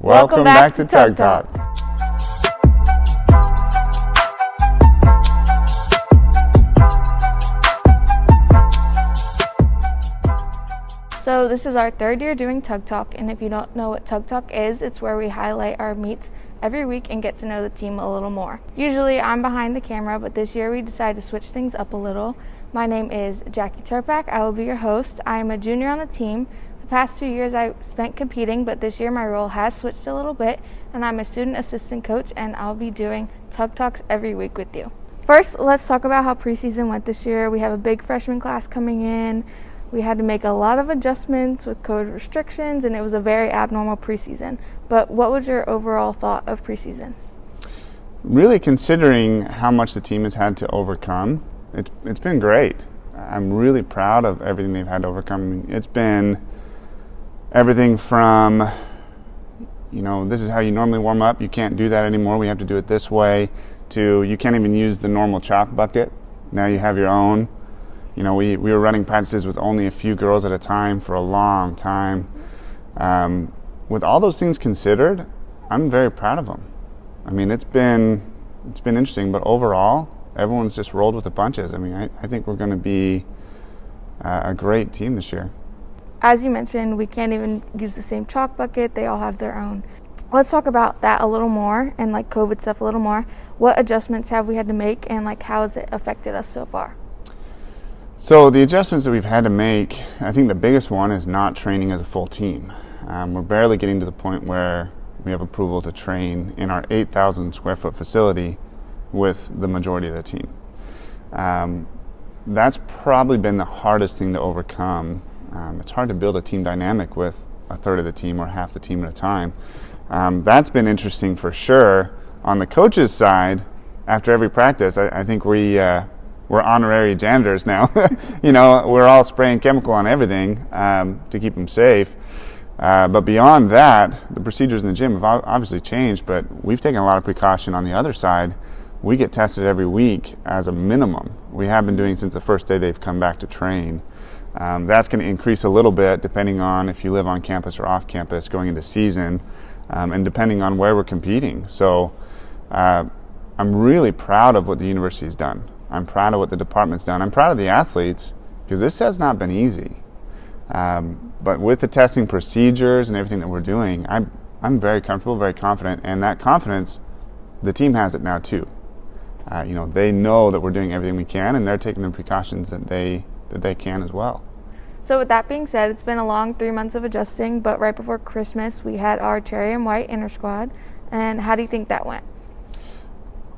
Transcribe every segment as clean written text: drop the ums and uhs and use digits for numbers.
Welcome back to TUG Talk. So this is our third year doing TUG Talk, and if you don't know what TUG Talk is, it's where we highlight our meets every week and get to know the team a little more. Usually I'm behind the camera, but this year we decided to switch things up a little. My name is Jackie Turpak. I will be your host. I am a junior on the team. The past 2 years I spent competing, but this year my role has switched a little bit, and I'm a student assistant coach, and I'll be doing TUG Talks every week with you. First, let's talk about how preseason went this year. We have a big freshman class coming in. We had to make a lot of adjustments with COVID restrictions, and it was a very abnormal preseason. But what was your overall thought of preseason? Really, considering how much the team has had to overcome, it's been great. I'm really proud of everything they've had to overcome. It's been everything from, this is how you normally warm up. You can't do that anymore. We have to do it this way, to you can't even use the normal chalk bucket. Now you have your own. We were running practices with only a few girls at a time for a long time. With all those things considered, I'm very proud of them. I mean, it's been interesting, but overall, everyone's just rolled with the punches. I mean, I think we're going to be a great team this year. As you mentioned, we can't even use the same chalk bucket. They all have their own. Let's talk about that a little more and COVID stuff a little more. What adjustments have we had to make, and how has it affected us so far? So the adjustments that we've had to make, I think the biggest one is not training as a full team. We're barely getting to the point where we have approval to train in our 8,000 square foot facility with the majority of the team. That's probably been the hardest thing to overcome. It's hard to build a team dynamic with a third of the team or half the team at a time. That's been interesting for sure. On the coaches' side, after every practice, I think we're honorary janitors now. We're all spraying chemical on everything to keep them safe. But beyond that, the procedures in the gym have obviously changed, but we've taken a lot of precaution on the other side. We get tested every week as a minimum. We have been doing since the first day they've come back to train. That's going to increase a little bit depending on if you live on campus or off campus going into season, and depending on where we're competing. So I'm really proud of what the university's done. I'm proud of what the department's done. I'm proud of the athletes, because this has not been easy. But with the testing procedures and everything that we're doing, I'm very comfortable, very confident, and that confidence, the team has it now too. They know that we're doing everything we can, and they're taking the precautions that they can as well. So with that being said, it's been a long 3 months of adjusting, but right before Christmas, we had our cherry and white intrasquad. And how do you think that went?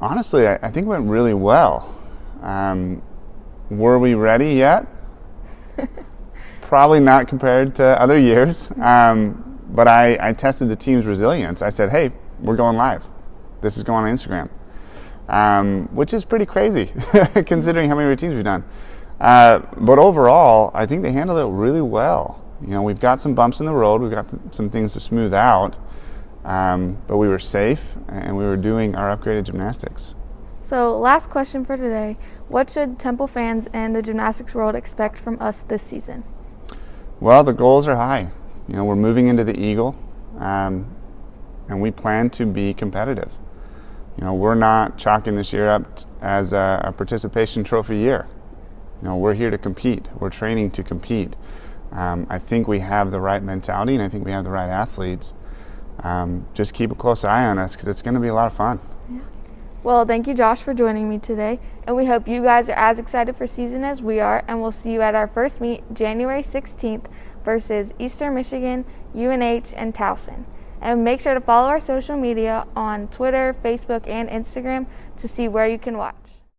Honestly, I think it went really well. Were we ready yet? Probably not compared to other years, but I tested the team's resilience. I said, hey, we're going live. This is going on Instagram, which is pretty crazy considering how many routines we've done. But overall, I think they handled it really well. We've got some bumps in the road. We've got some things to smooth out, but we were safe, and we were doing our upgraded gymnastics. So last question for today, what should Temple fans and the gymnastics world expect from us this season? Well, the goals are high. We're moving into the Eagle, and we plan to be competitive. We're not chalking this year up as a participation trophy year. We're here to compete. We're training to compete. I think we have the right mentality, and I think we have the right athletes. Just keep a close eye on us, because it's going to be a lot of fun. Yeah. Well, thank you, Josh, for joining me today, and we hope you guys are as excited for season as we are, and we'll see you at our first meet January 16th versus Eastern Michigan, UNH, and Towson. And make sure to follow our social media on Twitter, Facebook, and Instagram to see where you can watch.